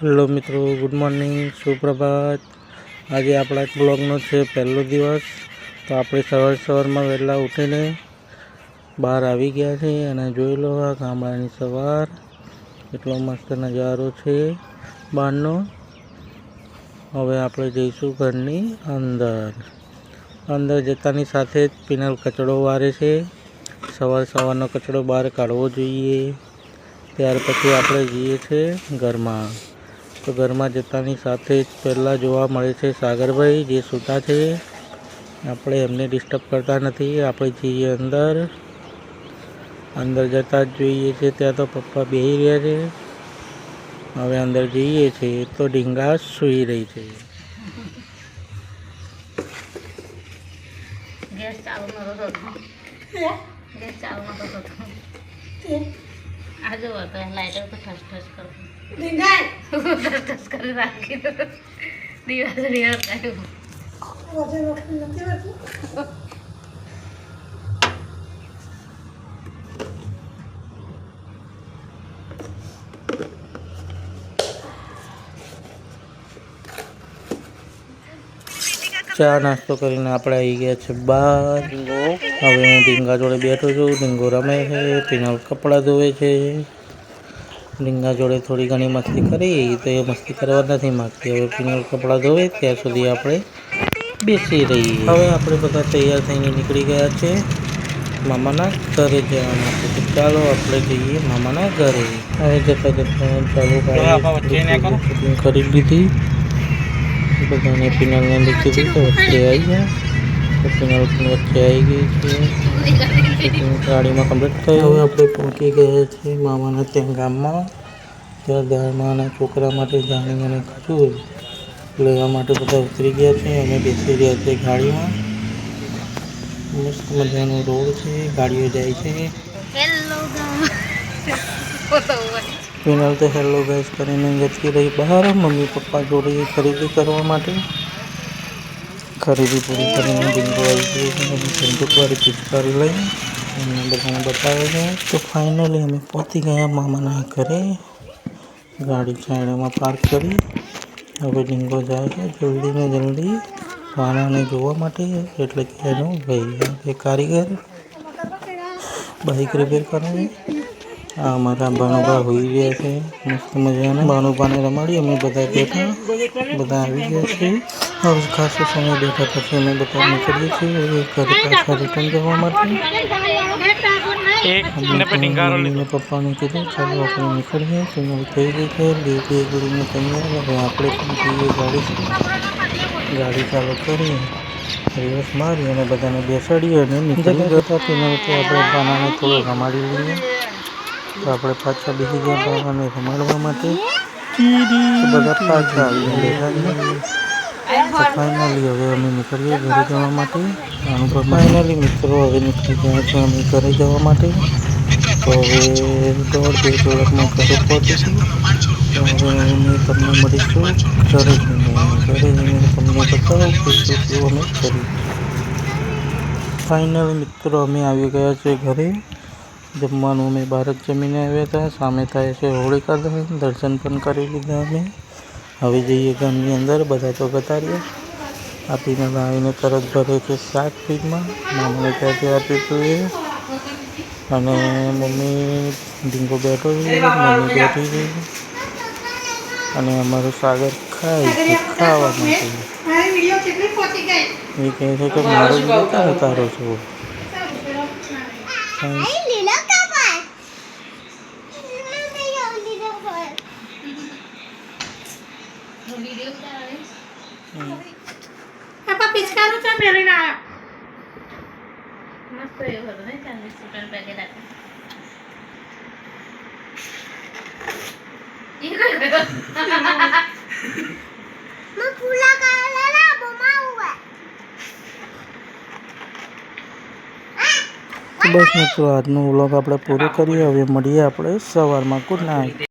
Hello મિત્રો, good morning, સુપ્રભાત। આજે આપણા બ્લોગનો છે પહેલો દિવસ। તો આપણે સવારમાં વહેલા ઉઠીને બહાર આવી ગયા છે અને જોઈ લો આ ગામડાની સવાર, એટલો મસ્ત નજારો છે બહારનો। હવે આપણે જઈશું ઘરની અંદર જતાની સાથે જ પિનલ કચરો વારે છે। સવારનો કચરો બહાર કાઢવો જોઈએ। ત્યાર પછી આપણે જઈએ છીએ ઘરમાં। તો ઘરમાં જતાની સાથે જ પહેલાં જોવા મળે છે સાગરભાઈ, જે સૂતા છે। આપણે એમને ડિસ્ટર્બ કરતા નથી, આપણે જઈએ અંદર જતાં જ જોઈએ છે ત્યાં તો પપ્પા બેસી રહ્યા છે। હવે અંદર જઈએ છીએ તો ઢીંગા સૂઈ રહી છે। ગેસ ચાલુ નતો આ જો તો લાઈટર તો ઠસ ઠસ કરતું ઠસ કરી રાખી તો દિવસ રિયલ કાઢ્યું। ચા નાસ્તો કરીને આપણે આવી ગયા છે બહાર। હવે હું ઢીંગા જોડે બેઠો છું, ઢીંગો રમે છે, પિનલ કપડાં ધોવે છે। ઢીંગા જોડે થોડી ઘણી મસ્તી કરી તો એ મસ્તી કરવા નથી માગતી। હવે પિનલ કપડાં ધોવે ત્યાં સુધી આપણે બેસી રહીએ। હવે આપણે બધા તૈયાર થઈને નીકળી ગયા છે મામાના ઘરે જવા માટે। તો ચાલો આપણે જઈએ મામાના ઘરે। હવે જતાં ચાલુ શૂટિંગ કરી લીધી બધાને। પિનલને લીધી તો વચ્ચે આવી ગયા, તો પિનલ પણ વચ્ચે આવી ગઈ છે। ગાડીમાં કમ્પ્લીટ થયું। હવે આપણે પહોંચી ગયા છીએ મામાના ત્યાં ગામમાં। ત્યાં ગામના છોકરા માટે જાણી અને ખજૂર લેવા માટે બધા ઉતરી ગયા છે। અમે બેસી રહ્યા છીએ ગાડીમાં। મસ્ત મજાનો રોડ છે, ગાડીઓ જાય છે। પિનલ તો હેલો ગાઈસ કરીને જતી રહી બહાર મમ્મી પપ્પા જોડે ખરીદી કરવા માટે। ખરીદી પૂરી કરીને ઢીંગો આવી ગયો છે, બંદૂકવાળી પિચકારી લઈ અમને બધાને બતાવે છે। તો ફાઇનલી અમે પહોંચી ગયા મામાના ઘરે। ગાડી છાંયડામાં પાર્ક કરી હવે ઢીંગો જાય છે જલ્દી ને જલ્દી મામાને જોવા માટે। એટલે કે એનો ભાઈ એ કારીગર બાઇક રિપેર કરે। આ અમારા ભાનુભા હોઈ ગયા છે મસ્ત મજાના। ભાનુભાને રમાડી અમે બધા બેઠા, બધા આવી ગયા છે। હવે ખાસો સમય બેઠા પછી અમે બધા નીકળીએ છીએ હવે ઘરે પાછા રિટર્ન જવા માટે। મમ્મી પપ્પાને કીધું ચાલો આપણે નીકળીએ। પિનલ થઈ ગઈ છે બે ગુડીને તૈયાર। હવે આપણે પણ જઈએ ગાડી ચાલુ કરી રિવર્સ મારી અને બધાને બેસાડીએ અને નીકળી ગયા। પિનલ કે આપણે બાનાને થોડો રમાડી લઈએ, તો આપણે પાછા બેસી ગયા બાનાને રમાડવા માટે। બધા પાછા આવીને બેઠા છે। તો ફાઇનલી હવે અમે નીકળીએ ઘરે જવા માટે। ફાઇનલી મિત્રો હવે નીકળી ગયા છે અમે ઘરે જવા માટે। તો હવે 1.5-2 કલાકમાં ઘરે પહોંચીશું। તો હવે અમે તમને મળીશું ઘરે જઈને તમને બતાવું કે શું અમે કર્યું। ફાઇનલી મિત્રો અમે આવી ગયા છે ઘરે। જમવાનું અમે બહાર જ જમીને આવ્યા હતા। સામે થાય છે હોળિકા દહન, દર્શન પણ કરી લીધા અમે। હવે જઈએ ઘરની અંદર, બધા તો જતા રહ્યા। આપીને આવીને તરત ભરે છે શાક ફ્રીજમાં, મામાને ત્યાંથી આપી હતું એ। અને મમ્મી ઢીંગો બેઠો છે, મમ્મી બેઠી છે અને અમારો સાગર ખાય છે ખાવા માટે। એ કહે છે કે મારો વિડીયો ક્યાં ઉતારો છો? પિચકારું ચા પહેરીને આવ્યા મસ્ત એવું હતું ને ચાંદી સ્વેટર પેકેટ આપે બસ મિત્રો આજનો વ્લોગ આપણે પૂરો કરીએ। હવે મળીએ આપણે સવારમાં। Good night.